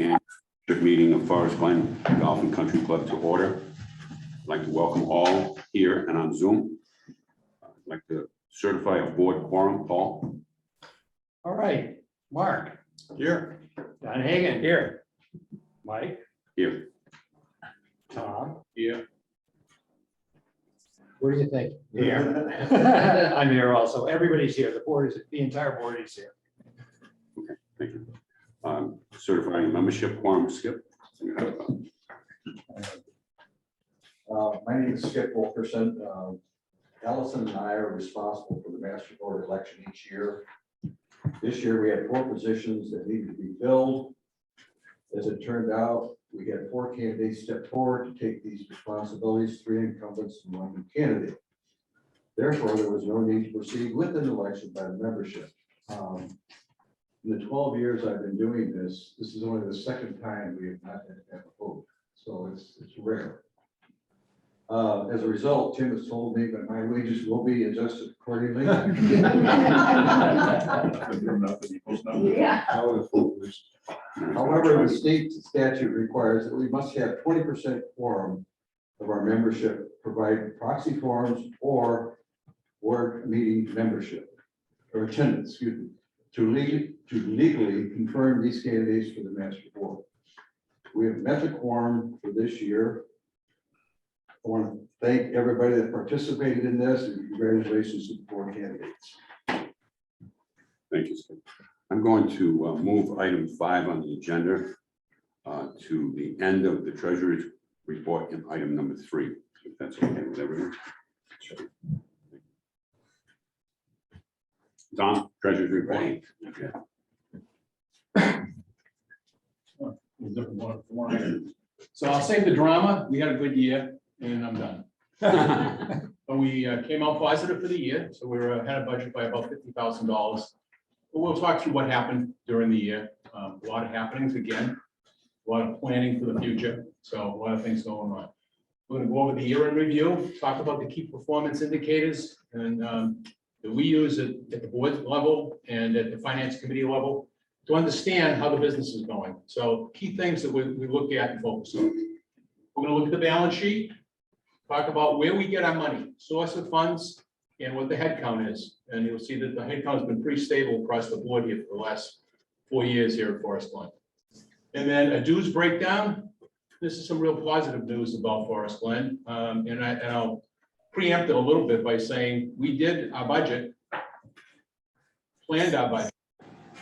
and meeting of Forest Glen Golf and Country Club to order. I'd like to welcome all here and on Zoom. I'd like to certify a board quorum. Paul? All right, Mark. Here. Don Hagan. Here. Mike. Here. Tom. Here. What do you think? Here. I'm here also. Everybody's here. The entire board is here. Okay, thank you. Certifying membership quorum, Skip. My name is Skip Wilkerson. Allison and I are responsible for the master board election each year. This year we had 4 positions that needed to be filled. As it turned out, we had 4 candidates step forward to take these responsibilities, 3 incumbents and 1 new candidate. Therefore, there was no need to proceed with an election by the membership. In the 12 years I've been doing this, this is only the 2nd time we have not had to have a vote, so it's rare. As a result, Tim has told me that my wages will be adjusted accordingly. Yeah. However, the state statute requires that we must have 20% quorum of our membership provide proxy forms or work meeting membership or attendance, excuse me, to legally confirm these candidates for the master board. We have met the quorum for this year. I want to thank everybody that participated in this and congratulations to the 4 candidates. Thank you, Skip. I'm going to move item 5 on the agenda to the end of the treasurer's report in item number 3, if that's okay with everyone. Sure. Don, treasurer's report. Okay. So I'll save the drama. We had a good year and I'm done. But we came out positive for the year. So we were ahead of budget by about $50,000. But we'll talk through what happened during the year. A lot of happenings again, a lot of planning for the future. So a lot of things going on. We're going to go over the year in review, talk about the key performance indicators and that we use at the board level and at the finance committee level to understand how the business is going. So key things that we look at and focus on. We're going to look at the balance sheet, talk about where we get our money, source of funds, and what the head count is. And you'll see that the head count has been pretty stable across the board here for the last 4 years here at Forest Glen. And then a dues breakdown. This is some real positive news about Forest Glen. And I'll preempt it a little bit by saying we did our budget, planned our budget,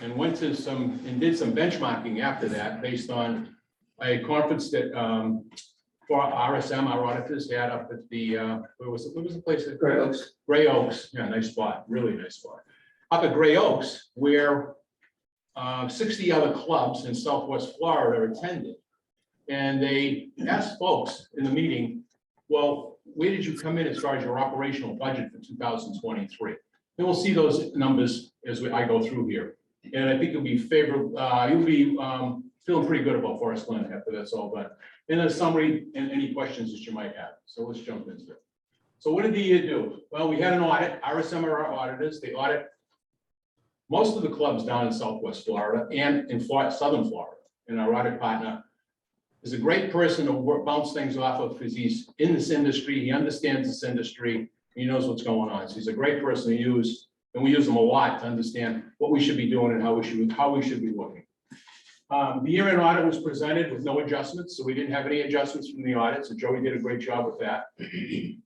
and went to did some benchmarking after that based on a conference that for RSM, our auditors had up at the where was the place? Gray Oaks. Gray Oaks, yeah, nice spot, really nice spot. Up at Gray Oaks, where 60 other clubs in Southwest Florida attended. And they asked folks in the meeting, well, where did you come in as far as your operational budget for 2023? And we'll see those numbers as I go through here. And I think you'll be favorable, you'll be feeling pretty good about Forest Glen after that's all done. And a summary and any questions that you might have. So let's jump into it. So what did the year do? Well, we had an audit. RSM are our auditors. They audit most of the clubs down in Southwest Florida and in Southern Florida. And our audit partner is a great person to bounce things off of because he's in this industry. He understands this industry. He knows what's going on. So he's a great person to use. And we use them a lot to understand what we should be doing and how we should be looking. The year-end audit was presented with no adjustments, so we didn't have any adjustments from the audit. So Joey did a great job with that. The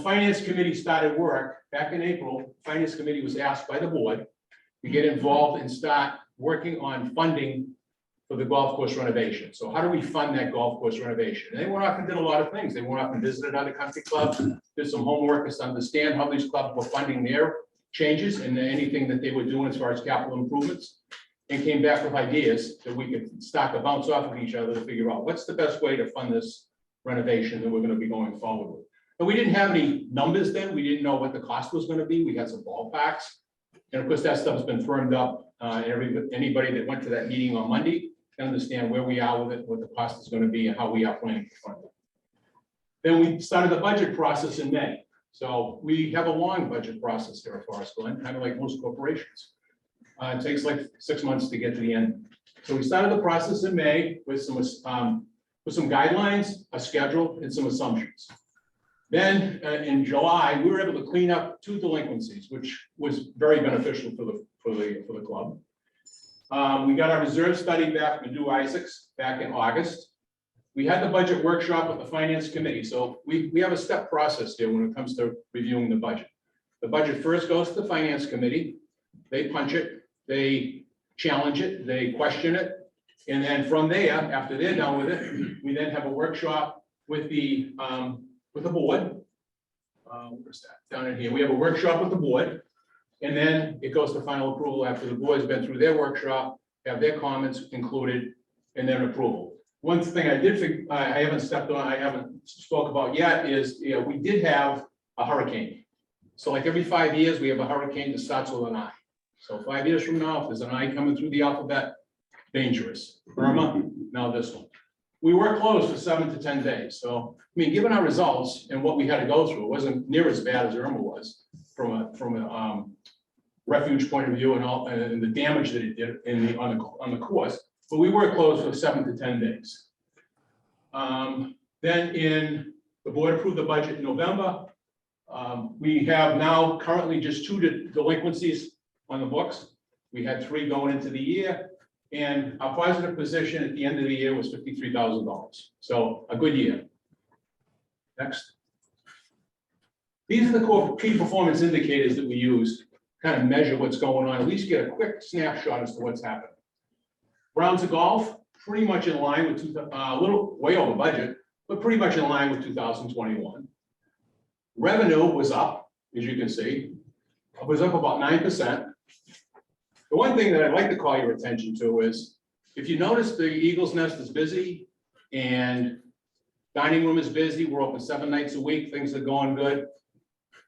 finance committee started work back in April. The finance committee was asked by the board to get involved and start working on funding for the golf course renovation. So how do we fund that golf course renovation? And they went off and did a lot of things. They went off and visited other country clubs, did some homework to understand how these clubs were funding their changes and anything that they were doing as far as capital improvements, and came back with ideas that we could start to bounce off of each other to figure out what's the best way to fund this renovation that we're going to be going forward with. And we didn't have any numbers then. We didn't know what the cost was going to be. We had some ballparks. And of course, that stuff's been firmed up. Anybody that went to that meeting on Monday can understand where we are with it, what the cost is going to be, and how we are planning to fund it. Then we started the budget process in May. So we have a long budget process here at Forest Glen, kind of like most corporations. It takes like 6 months to get to the end. So we started the process in May with some guidelines, a schedule, and some assumptions. Then in July, we were able to clean up 2 delinquencies, which was very beneficial for the club. We got our reserve study back from Drew Isaacs back in August. We had the budget workshop with the finance committee. So we have a step process here when it comes to reviewing the budget. The budget first goes to the finance committee. They punch it, they challenge it, they question it. And then from there, after they're done with it, we then have a workshop with the board. Where's that? Down in here. We have a workshop with the board. And then it goes to final approval after the board's been through their workshop, have their comments included, and then approval. One thing I haven't spoke about yet is, we did have a hurricane. So like every 5 years, we have a hurricane that starts with an I. So 5 years from now, if there's an I coming through the alphabet, dangerous. Irma, now this one. We were closed for 7 to 10 days. So, I mean, given our results and what we had to go through, it wasn't near as bad as Irma was from a refuge point of view and the damage that it did on the course. But we were closed for 7 to 10 days. Then the board approved the budget in November. We have now currently just 2 delinquencies on the books. We had 3 going into the year, and our positive position at the end of the year was $53,000. So a good year. Next. These are the core key performance indicators that we use to kind of measure what's going on, at least get a quick snapshot as to what's happening. Rounds of golf, pretty much in line with, a little way over budget, but pretty much in line with 2021. Revenue was up, as you can see. It was up about 9%. The one thing that I'd like to call your attention to is, if you notice the Eagles Nest is busy and dining room is busy, we're open 7 nights a week, things are going good.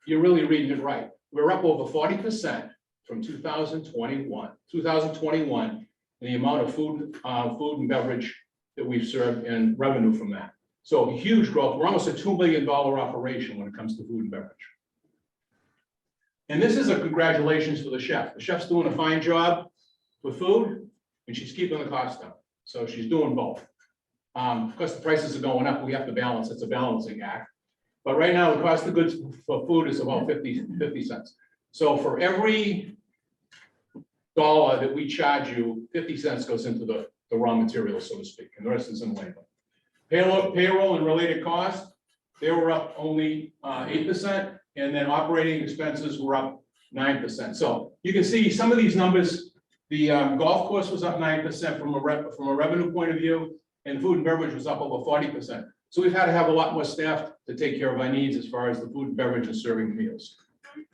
You're really reading it right. We're up over 40% from 2021 in the amount of food and beverage that we've served and revenue from that. So huge growth. We're almost a $2 million operation when it comes to food and beverage. And this is a congratulations for the chef. The chef's doing a fine job with food, and she's keeping the cost down. So she's doing both. Because the prices are going up, we have to balance. It's a balancing act. But right now, the cost of goods for food is about 50 cents. So for every dollar that we charge you, 50 cents goes into the raw material, so to speak, and the rest is in labor. Payroll and related costs, they were up only 8%, and then operating expenses were up 9%. So you can see some of these numbers. The golf course was up 9% from a revenue point of view, and food and beverage was up over 40%. So we've had to have a lot more staff to take care of our needs as far as the food and beverage and serving meals.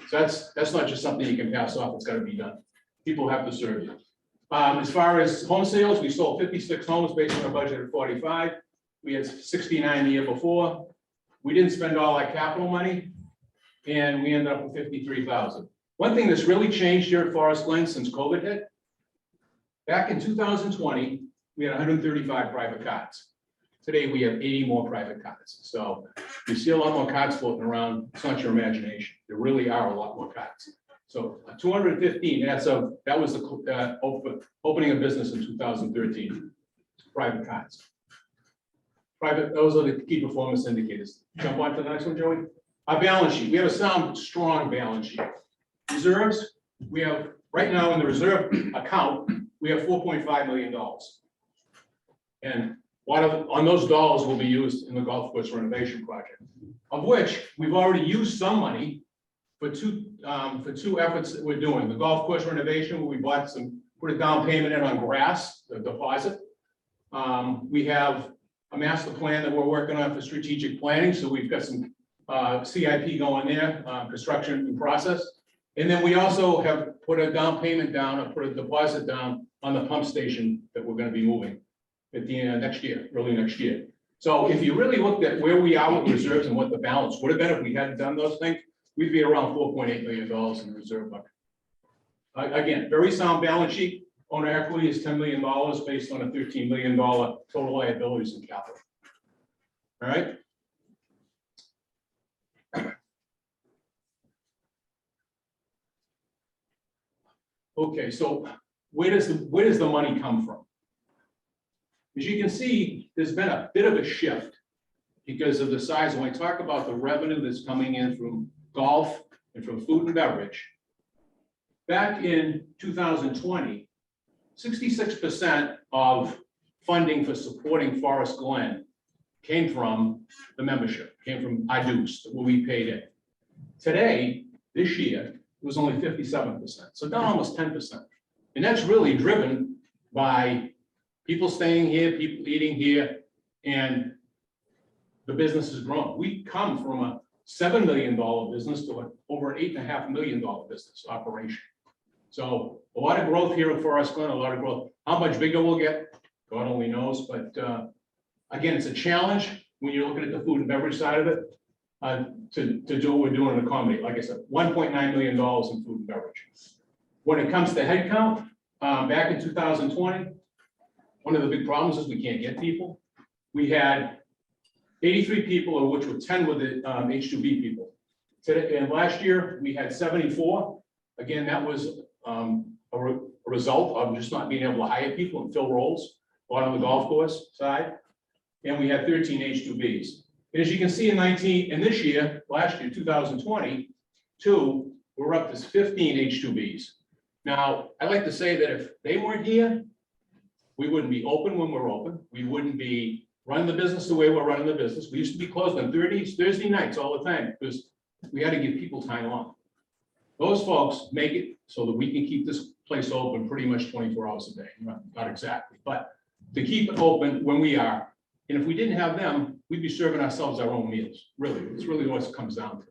So that's not just something you can pass off, it's got to be done. People have to serve you. As far as home sales, we sold 56 homes based on a budget of 45. We had 69 the year before. We didn't spend all our capital money, and we ended up with 53,000. One thing that's really changed here at Forest Glen since COVID hit, back in 2020, we had 135 private cars. Today, we have 80 more private cars. So you see a lot more cars floating around. It's not your imagination. There really are a lot more cars. So 215, that was the opening of business in 2013, private cars. Those are the key performance indicators. Jump on to the next one, Joey. Our balance sheet. We have a sound, strong balance sheet. Reserves, we have right now in the reserve account, we have $4.5 million. And on those dollars will be used in the golf course renovation project, of which we've already used some money for two efforts that we're doing. The golf course renovation, where we put a down payment in on grass, the deposit. We have a master plan that we're working on for strategic planning. So we've got some CIP going there, construction in process. And then we also have put a down payment down, or put a deposit down on the pump station that we're going to be moving at the end of next year, early next year. So if you really looked at where we are with reserves and what the balance would have been if we hadn't done those things, we'd be around $4.8 million in the reserve bucket. Again, very sound balance sheet. Owner equity is $10 million based on a $13 million total liabilities and capital. All right. Okay, so where does the money come from? As you can see, there's been a bit of a shift because of the size. When I talk about the revenue that's coming in from golf and from food and beverage, back in 2020, 66% of funding for supporting Forest Glen came from the membership, came from our dues, what we paid in. Today, this year, it was only 57%, so down almost 10%. And that's really driven by people staying here, people eating here, and the business has grown. We come from a $7 million business to over an $8.5 million business operation. So a lot of growth here at Forest Glen, a lot of growth. How much bigger we'll get, God only knows, but again, it's a challenge when you're looking at the food and beverage side of it, to do what we're doing and accommodate. Like I said, $1.9 million in food and beverage. When it comes to headcount, back in 2020, one of the big problems is we can't get people. We had 83 people, of which were 10 were the H2B people. Today, and last year, we had 74. Again, that was a result of just not being able to hire people and fill roles, a lot on the golf course side. And we had 13 H2Bs. And as you can see in this year, last year, 2022, we're up to 15 H2Bs. Now, I'd like to say that if they weren't here, we wouldn't be open when we're open. We wouldn't be running the business the way we're running the business. We used to be closed on Thursday nights all the time because we had to give people time off. Those folks make it so that we can keep this place open pretty much 24 hours a day. Not exactly, but to keep it open when we are. And if we didn't have them, we'd be serving ourselves our own meals. Really, it's really what it comes down to.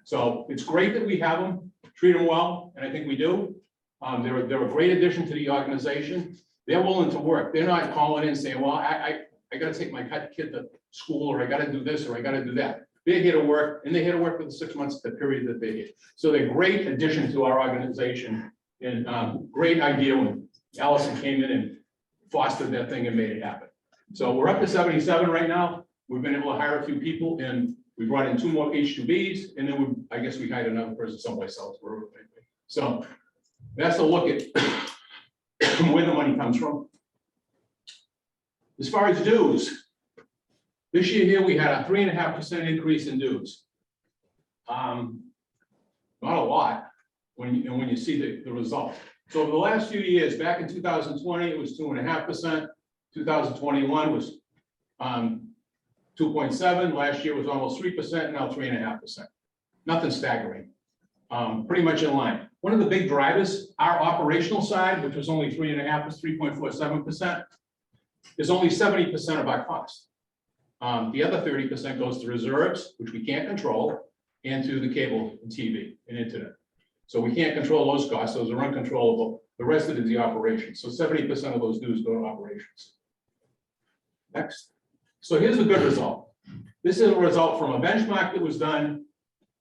So it's great that we have them, treat them well, and I think we do. They're a great addition to the organization. They're willing to work. They're not calling in saying, well, I got to take my kid to school, or I got to do this, or I got to do that. They're here to work, and they're here to work for the 6 months, the period that they're here. So they're a great addition to our organization, and great idea when Allison came in and fostered that thing and made it happen. So we're up to 77 right now. We've been able to hire a few people, and we brought in 2 more H2Bs, and then I guess we hired another person someplace else. So that's a look at where the money comes from. As far as dues, this year here we had a 3.5% increase in dues. Not a lot when you see the result. So over the last few years, back in 2020, it was 2.5%. 2021 was 2.7. Last year was almost 3%. Now 3.5%. Nothing staggering. Pretty much in line. One of the big drivers, our operational side, which was only 3.5, was 3.47%, is only 70% of our cost. The other 30% goes to reserves, which we can't control, and to the cable and TV and internet. So we can't control those costs; those are uncontrollable. The rest of it is the operation. So 70% of those dues go to operations. Next. So here's a good result. This is a result from a benchmark that was done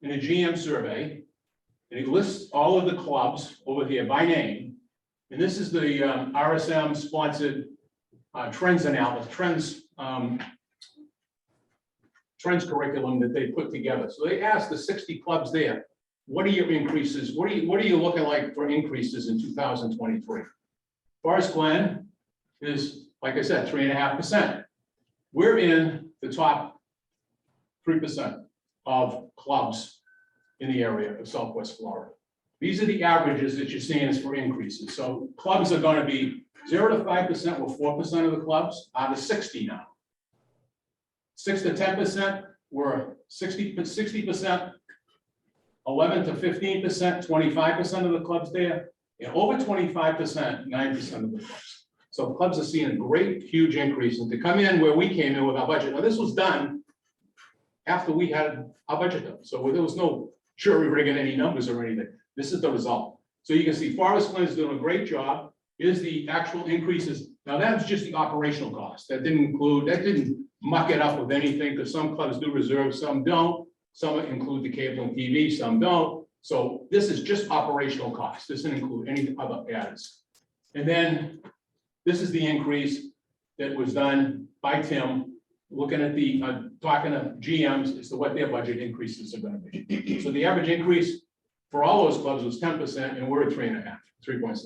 in a GM survey. And it lists all of the clubs over here by name. And this is the RSM sponsored trends analysis, trends curriculum that they put together. So they asked the 60 clubs there, what are your increases? What are you looking like for increases in 2023? Forest Glen is, like I said, 3.5%. We're in the top 3% of clubs in the area of Southwest Florida. These are the averages that you're seeing as for increases. So clubs are going to be 0 to 5%, or 4% of the clubs out of 60 now. 6 to 10%, we're 60%, 11 to 15%, 25% of the clubs there, and over 25%, 9% of the clubs. So clubs are seeing a great, huge increase, and to come in where we came in with our budget. Now, this was done after we had our budget done. So there was no jury rigging any numbers or anything. This is the result. So you can see Forest Glen is doing a great job. Here's the actual increases. Now that's just the operational cost. That didn't muck it up with anything, because some clubs do reserve, some don't. Some include the cable and TV, some don't. So this is just operational cost. This doesn't include any other ads. And then this is the increase that was done by Tim, looking at the, talking to GMs as to what their budget increases are going to be. So the average increase for all those clubs was 10%, and we're at 3.5, 3.6.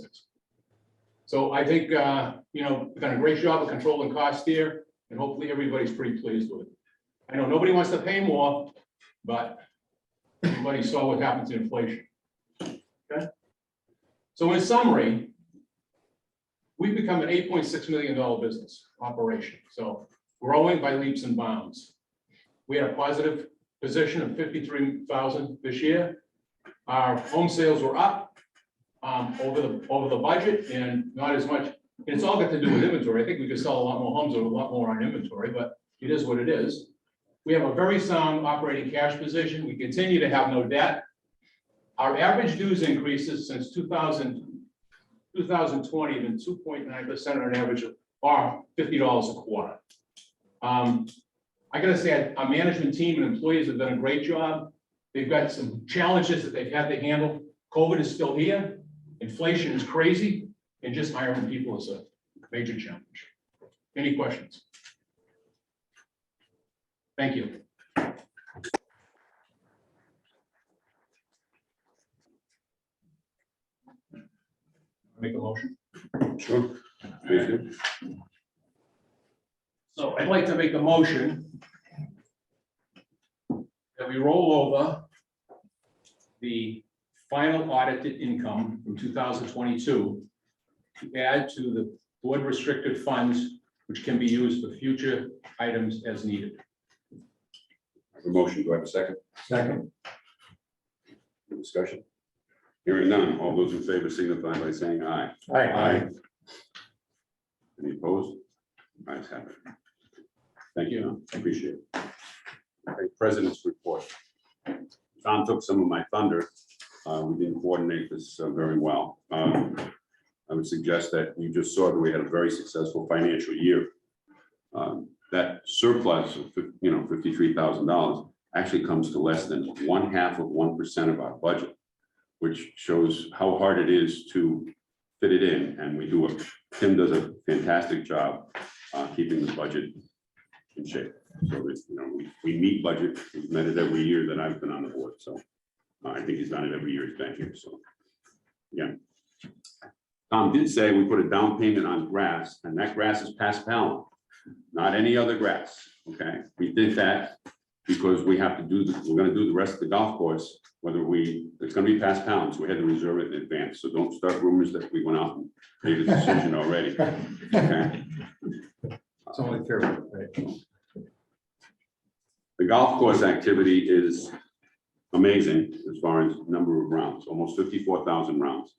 So I think, you know, we've done a great job of controlling costs here, and hopefully everybody's pretty pleased with it. I know nobody wants to pay more, but everybody saw what happened to inflation. Okay? So in summary, we've become an $8.6 million business operation, so growing by leaps and bounds. We had a positive position of 53,000 this year. Our home sales were up over the budget, and not as much. And it's all got to do with inventory. I think we could sell a lot more homes with a lot more on inventory, but it is what it is. We have a very sound operating cash position. We continue to have no debt. Our average dues increases since 2020 have been 2.9% on average, or $50 a quarter. I gotta say, our management team and employees have done a great job. They've got some challenges that they've had to handle. COVID is still here. Inflation is crazy, and just hiring people is a major challenge. Any questions? Thank you. Make a motion. Sure. Please do. So I'd like to make a motion that we roll over the final audited income from 2022 to add to the board restricted funds, which can be used for future items as needed. A motion, do I have a second? Second. Discussion? Hearing none, all those in favor signify by saying aye. Aye. Any opposed? Ayes have it. Thank you, I appreciate it. Okay, President's report. Tom took some of my thunder. We didn't coordinate this very well. I would suggest that you just saw that we had a very successful financial year. That surplus of $53,000 actually comes to less than 0.5% of our budget, which shows how hard it is to fit it in. And Tim does a fantastic job keeping the budget in shape. So that, we meet budget. We've met it every year that I've been on the board. So I think he's done it every year he's been here. So again, Tom did say we put a down payment on grass, and that grass is paspalan, not any other grass. Okay, we did that because we have to we're going to do the rest of the golf course. It's going to be paspalan, so we had to reserve it in advance. So don't start rumors that we went out and made a decision already. Okay. It's only fair, right? The golf course activity is amazing as far as number of rounds, almost 54,000 rounds.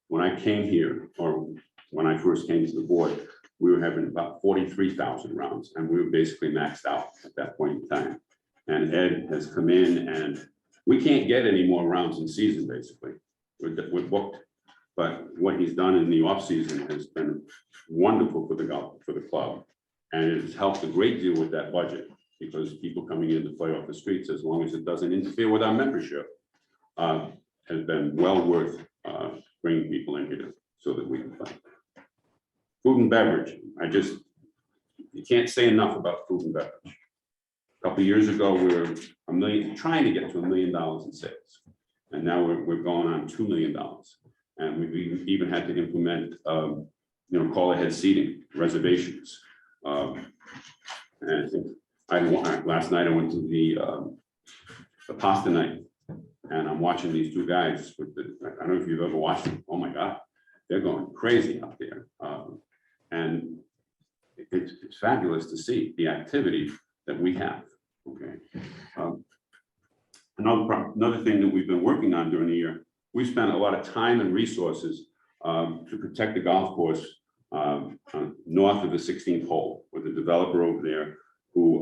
When I came here, or when I first came to the board, we were having about 43,000 rounds, and we were basically maxed out at that point in time. And Ed has come in, and we can't get any more rounds in season, basically. We're booked. But what he's done in the off season has been wonderful for the club. And it has helped a great deal with that budget, because people coming in to play off the streets, as long as it doesn't interfere with our membership, has been well worth bringing people in here so that we can play. Food and beverage, you can't say enough about food and beverage. A couple of years ago, we were trying to get to $1 million in sales. And now we're going on $2 million. And we've even had to implement, call ahead seating reservations. And I think last night I went to the pasta night, and I'm watching these two guys I don't know if you've ever watched them. Oh my God, they're going crazy out there. And it's fabulous to see the activity that we have. Okay. Another thing that we've been working on during the year, we spent a lot of time and resources to protect the golf course north of the 16th hole, with the developer over there who,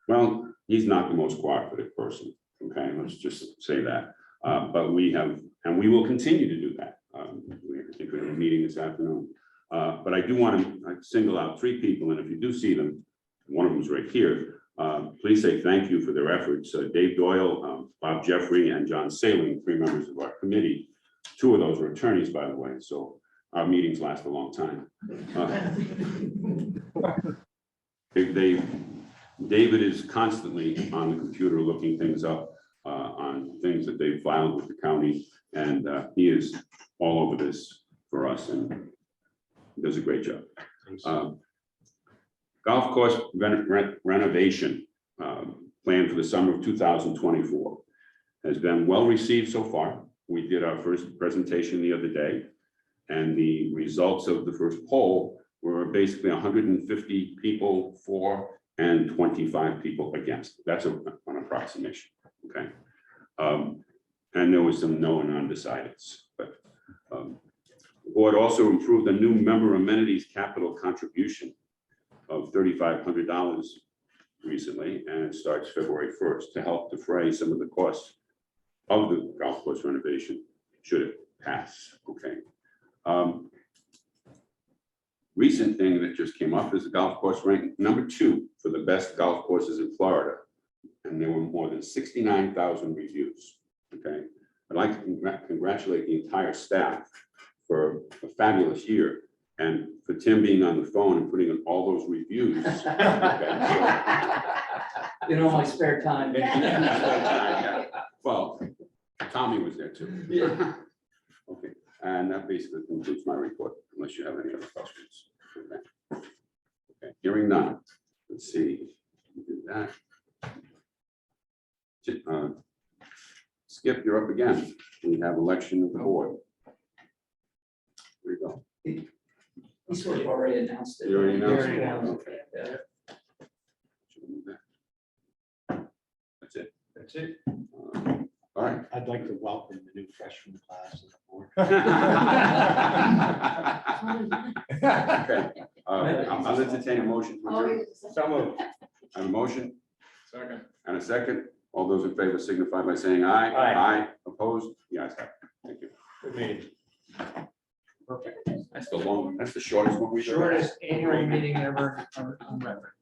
well, he's not the most cooperative person. Okay, let's just say that. But we have, and we will continue to do that. I think we have a meeting this afternoon. But I do want to single out 3 people, and if you do see them, one of them is right here. Please say thank you for their efforts. Dave Doyle, Bob Jeffrey, and John Saling, 3 members of our committee. 2 of those are attorneys, by the way, so our meetings last a long time. David is constantly on the computer looking things up on things that they've filed with the county, and he is all over this for us and does a great job. Golf course renovation planned for the summer of 2024 has been well received so far. We did our first presentation the other day, and the results of the first poll were basically 150 people for and 25 people against. That's an approximation, okay? And there was some no and undecideds, but the board also approved a new member amenities capital contribution of $3,500 recently, and it starts February 1st to help defray some of the costs of the golf course renovation, should it pass, okay? Recent thing that just came up is the golf course ranked number 2 for the best golf courses in Florida, and there were more than 69,000 reviews, okay? I'd like to congratulate the entire staff for a fabulous year, and for Tim being on the phone and putting in all those reviews. You know, my spare time. Well, Tommy was there too. Yeah. Okay, and that basically concludes my report, unless you have any other questions. Okay, hearing none. Let's see. We do that. Skip, you're up again. We have election of the board. There you go. He sort of already announced it. You already announced Already it? announced Okay. Yeah. Should we move that? That's it. That's it. All right. I'd like to welcome the new freshman class to the board. Okay, I'll entertain a motion. to adjourn. So moved. I have a motion Second. and a second. All those in favor signify by saying aye. Aye. Opposed? Yes. Thank you. Good meeting. Perfect. That's the shortest one we've ever had. Shortest annual meeting ever on record.